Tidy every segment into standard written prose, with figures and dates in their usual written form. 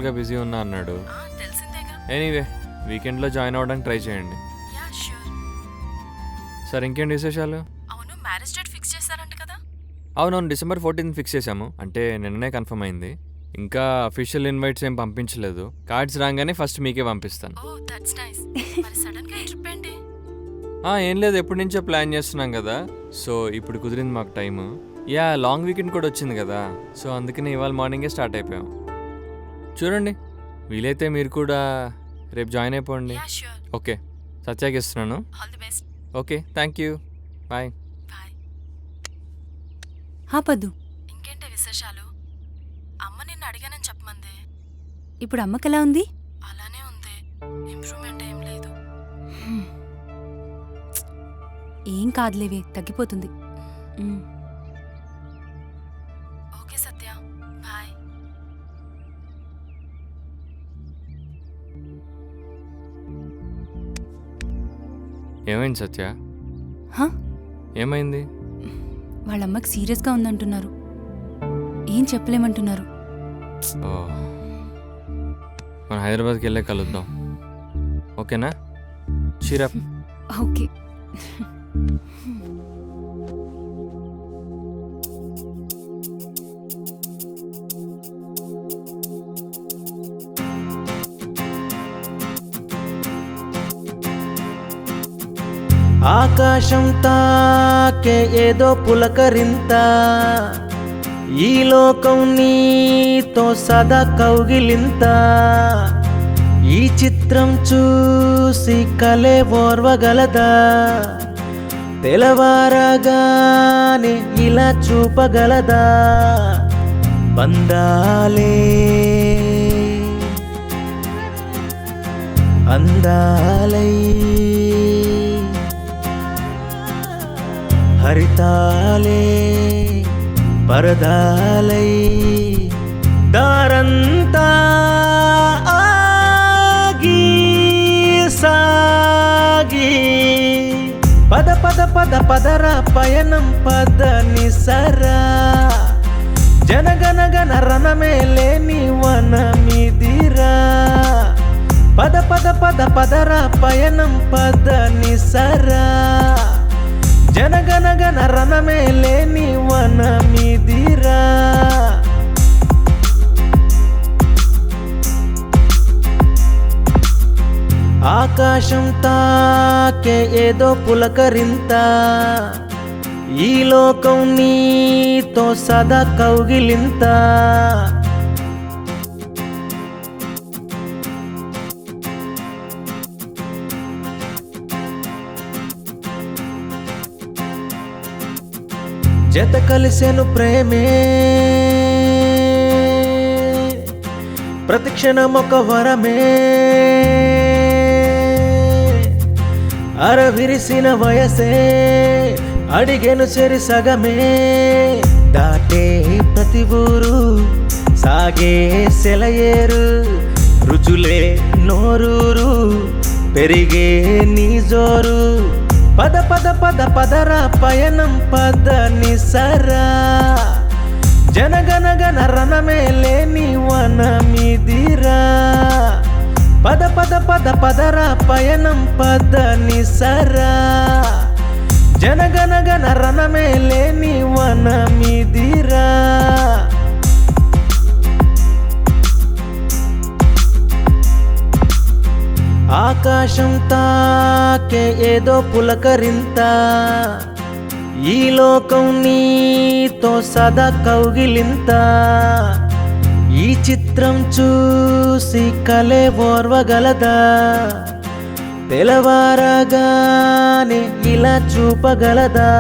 యాక్చువల్గా బిజీ ఉన్నా అన్నాడు. తెలిసిందేగా. ఎనీవే వీకెండ్లో జాయిన్ అవ్వడానికి ట్రై చేయండి. Yeah sure. సార్ ఇంకేంటి విశేషాలు? అవును, మ్యారేజ్ డేట్ ఫిక్స్ చేశారంట కదా? అవునవును, December 14 ఫిక్స్ చేశాము. అంటే నిన్ననే కన్ఫర్మ్ అయింది. ఇంకా అఫీషియల్ ఇన్వైట్స్ ఏం పంపించలేదు. కార్డ్స్ రాగానే ఫస్ట్ మీకే పంపిస్తాను. Oh that's nice. మరి సడన్ గా ఈ ట్రిప్ ఏంటి? ఏం లేదు, ఎప్పటి నుంచో ప్లాన్ చేస్తున్నాం కదా, సో ఇప్పుడు కుదిరింది మాకు టైము. యా లాంగ్ వీకెండ్ కూడా వచ్చింది కదా, సో అందుకని ఇవాళ మార్నింగే స్టార్ట్ అయిపోయాం. చూడండి, వీలైతే మీరు కూడా రేపు జాయిన్ అయిపోండి. Yeah sure. ఓకే, సత్యాకి ఇస్తున్నాను. All the best. Okay, thank you, bye. Bye. Paddu, ఇంకేంటి విశేషాలు? అమ్మ నిన్ను అడిగానని చెప్పమంది. ఇప్పుడు అమ్మకెలా ఉంది? అలానే ఉంది, ఇంప్రూవ్మెంట్ ఏం లేదు. ఏం కాదులేవే, తగ్గిపోతుంది. ఓకే సత్య, బాయ్. ఏమైంది సత్య? హా? ఏమైంది? వాళ్ళమ్మకి సీరియస్గా ఉందంటున్నారు. ఏం చెప్పలేమంటున్నారు. మనం హైదరాబాద్కి వెళ్ళే కలుద్దాం, ఓకేనా? చీరప్. ఓకే. ఆకాశం తాకే ఏదో పులకరింత, ఈ లోకం నీతో సదా కౌగిలింత, ఈ చిత్రం చూసి కలే ఓర్వగలదా, తెలవారగానే ఇలా చూపగలదా, బంధాలే అందాలై హరితాలే పరదాలై దారంతా ఆగి సాగి పద పద పద పదరా పయనం పద నిసరా, జనగనగన రణమే లేని వనమిదిరా, పద పద పద పదరా పయనం పద నిసరా, జనగనగన రణమే లేని వనమిదిరా. ఆకాశం తాకే ఏదో పులకరింత, ఈ లోకం నీతో సదా కౌగిలింత, జత కలిసెను ప్రేమే ప్రతిక్షణం ఒక వరమే, అరవిరిసిన వయసే అడిగెను చెరి సగమే, దాటే ప్రతి ఊరు సాగే సెలయేరు, రుచులే నోరూరు పెరిగే నీ జోరు, పద పద పద పదరా పయనం పద నిసరా, జనగనగన రణమే లేని వనమిదిరా, పద పద పద పదరా పయనం పద నిసరా, జనగనగన రణమే లేని వనమిదిరా. ఆకాశం తాకే ఏదో పులకరింత, ఈ లోకం నీతో సదా కౌగిలింత, ఈ చిత్రం చూసి కలే ఓర్వగలదా, తెలవారగానే ఇలా చూపగలదా,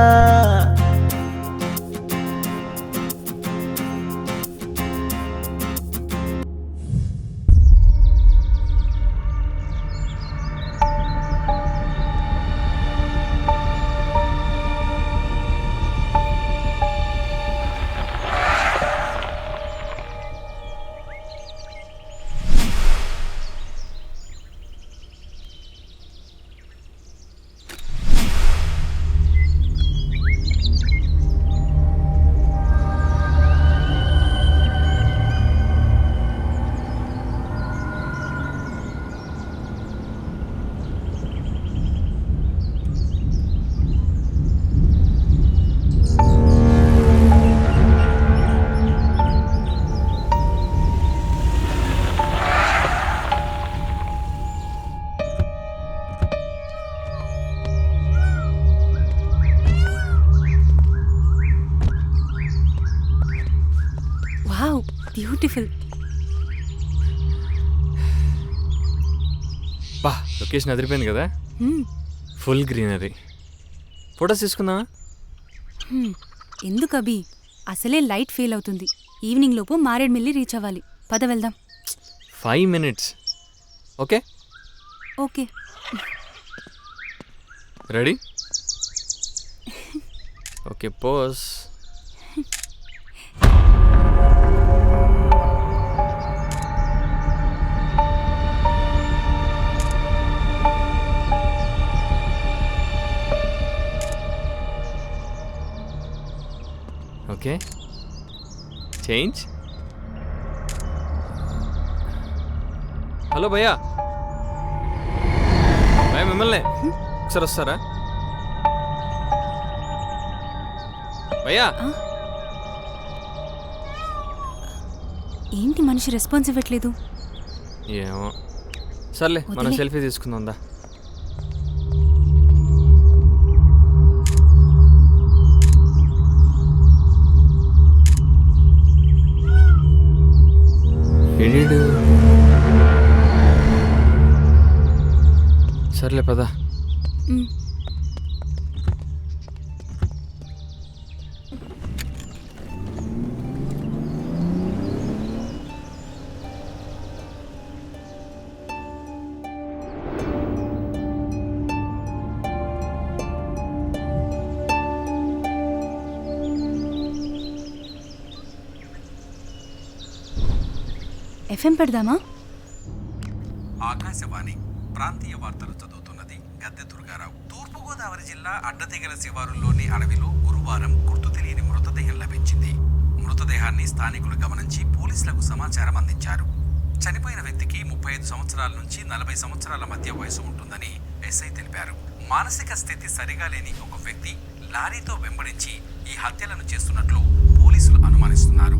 బ్యూటిఫుల్. బా లొకేషన్ అదిరిపోయింది కదా, ఫుల్ గ్రీనరీ. ఫొటోస్ తీసుకుందామా? ఎందుకు అభి, అసలే లైట్ ఫెయిల్ అవుతుంది. ఈవినింగ్ లోపు మారేడుమిల్లి రీచ్ అవ్వాలి. పద వెళ్దాం. 5 minutes. Okay okay. Ready? Okay pause. Okay change. Hello భయ్యా, భయ్యా మిమ్మల్ని ఒకసారి వస్తారా భయ్యా? ఏంటి మనిషి రెస్పాన్స్ ఇవ్వట్లేదు? ఏమో, సర్లే మనం వదిలే. సెల్ఫీ తీసుకుందా. ఏంటి సర్లే పదా. మ్, ఎఫ్ఎం పెడదామా? ఆకాశవాణి ప్రాంతీయ వార్తలు చదువుతున్నది గద్దె దుర్గారావు. తూర్పుగోదావరి జిల్లా అడ్డతెగల శివారుల్లోని అడవిలో గురువారం గుర్తు తెలియని మృతదేహం లభించింది. మృతదేహాన్ని స్థానికులు గమనించి పోలీసులకు సమాచారం అందించారు. చనిపోయిన వ్యక్తికి 35 సంవత్సరాల నుంచి 40 సంవత్సరాల మధ్య వయసు ఉంటుందని ఎస్ఐ తెలిపారు. మానసిక స్థితి సరిగా లేని ఒక వ్యక్తి లారీతో వెంబడించి ఈ హత్యలను చేస్తున్నట్లు పోలీసులు అనుమానిస్తున్నారు.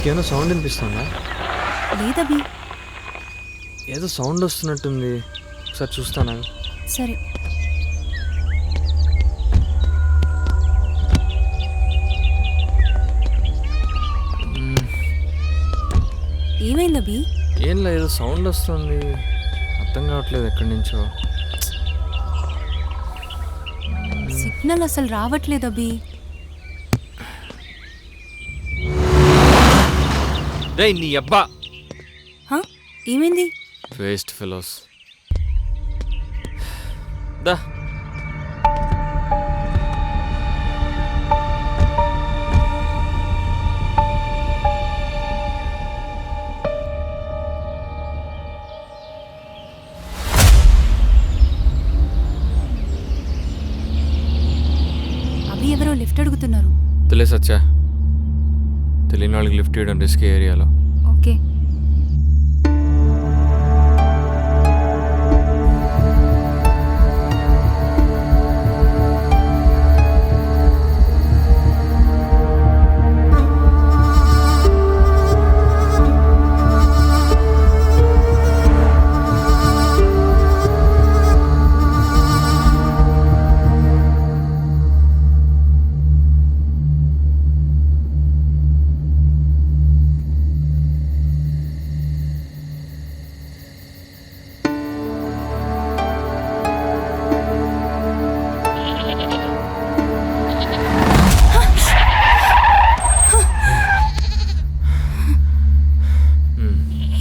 నీకేమైనా సౌండ్ వినిపిస్తుందా? లేదబి. ఏదో సౌండ్ వస్తున్నట్టుంది, ఒకసారి చూస్తానా? సరే. ఏమైందబి? ఏం లేదు, సౌండ్ వస్తుంది, అర్థం కావట్లేదు ఎక్కడి నుంచో. సిగ్నల్ అసలు రావట్లేదబి. రేయ్ నీ అబ్బా! ఏమైంది? Waste fellows. దా అవి ఎవరో లిఫ్ట్ అడుగుతున్నారు. తెలియ సచ్చా, తెలియని వాళ్ళకి లిఫ్ట్ చేయడం రిస్క్ ఏరియాలో. ఓకే.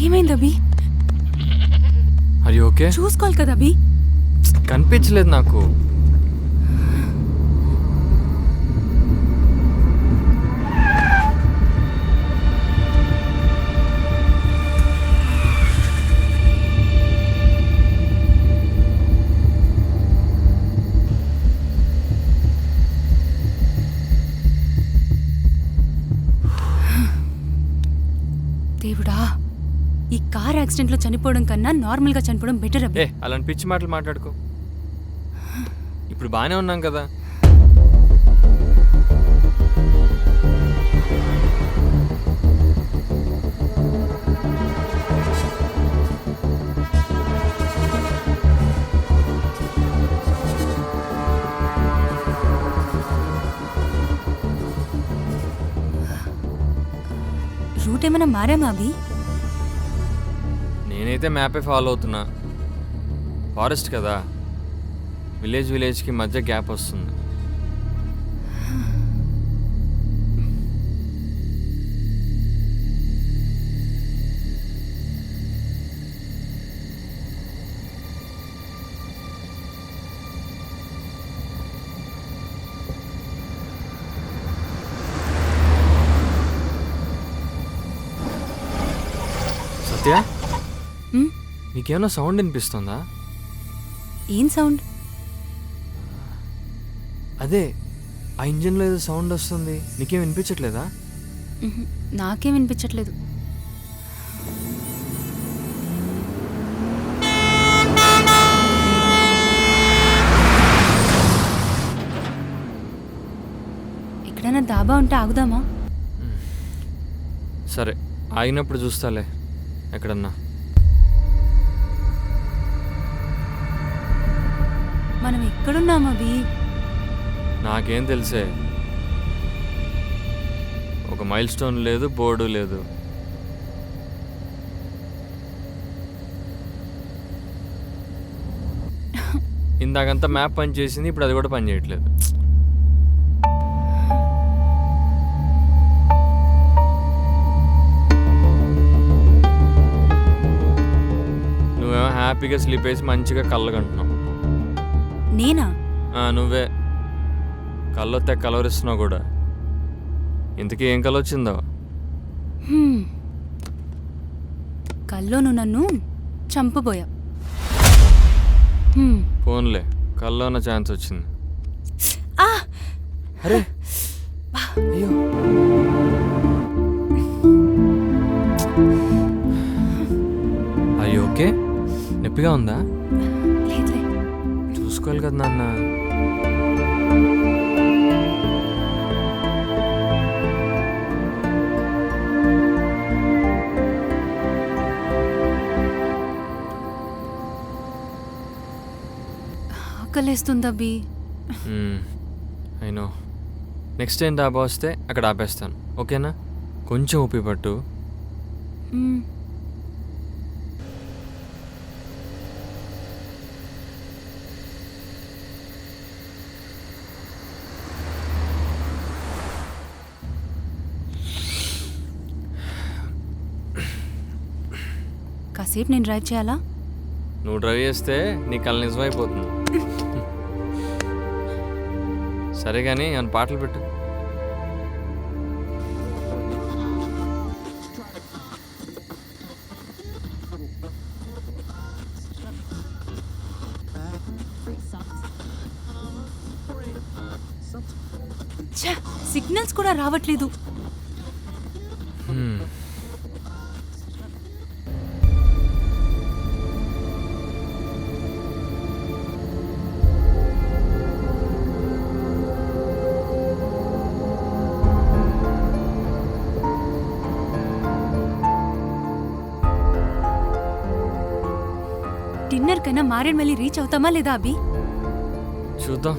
ఏమైందబి? అది ఓకే? చూసుకోవాలి కదా అభి. కనిపించలేదు నాకు. దేవుడా, ఈ కార్ యాక్సిడెంట్లో చనిపోవడం కన్నా నార్మల్గా చనిపోవడం బెటర్ అబ్బే. అలాంటి పిచ్చి మాటలు మాట్లాడుకో. ఇప్పుడు బాగానే ఉన్నాం కదా. రూట్ ఏమైనా మారామా అభి? నేనైతే మ్యాపే ఫాలో అవుతున్నా. ఫారెస్ట్ కదా, విలేజ్కి మధ్య గ్యాప్ వస్తుంది. సత్య, నీకేమైనా సౌండ్ వినిపిస్తుందా? ఏం సౌండ్? అదే ఆ ఇంజన్లో ఏదో సౌండ్ వస్తుంది, నీకేం వినిపించట్లేదా? నాకేం వినిపించట్లేదు. ఎక్కడైనా దాబా ఉంటే ఆగుదామా? సరే, ఆగినప్పుడు చూస్తాలే ఎక్కడన్నా. మనం ఎక్కడున్నాం అభి? నాకేం తెలిసే, ఒక మైల్ స్టోన్ లేదు, బోర్డు లేదు. ఇందాకంతా మ్యాప్ పని చేసింది, ఇప్పుడు అది కూడా పని చేయట్లేదు. నువ్వేమో హ్యాపీగా స్లీప్ వేసి మంచిగా కళ్ళగంటున్నావు. నేనా? నువ్వే కళ్ళొత్తే కలవరిస్తున్నావు కూడా. ఇంతకీ ఏం కళ వచ్చిందో? కల్లో నువ్వు నన్ను చంపబోయా. ఫోన్లే, కల్లోన ఛాన్స్ వచ్చింది. అరే అయ్యో, అయ్యో ఓకే? నొప్పిగా ఉందా? లేదులే. చూసుకోవాలి కదా నాన్న. వేస్తుంది అబ్బి. అయినో నెక్స్ట్ టైం డాబా వస్తే అక్కడ ఆపేస్తాను, ఓకేనా? కొంచెం ఊపి పట్టు. మ్మ్. కాసేపు నేను డ్రైవ్ చేయాలా? నువ్వు డ్రైవ్ చేస్తే నీ కళ నిజమైపోతుంది. సరే కానీ ఏమైనా పాటలు పెట్టు. ఛ, సిగ్నల్స్ కూడా రావట్లేదు. డిన్నర్ కన్నా మారేడుమల్లి రీచ్ అవుతామా లేదా అభి? చూద్దాం,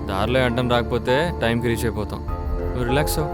దారిలో అడ్డం రాకపోతే టైంకి రీచ్ అయిపోతాం. నువ్వు రిలాక్స్ అవ్వు.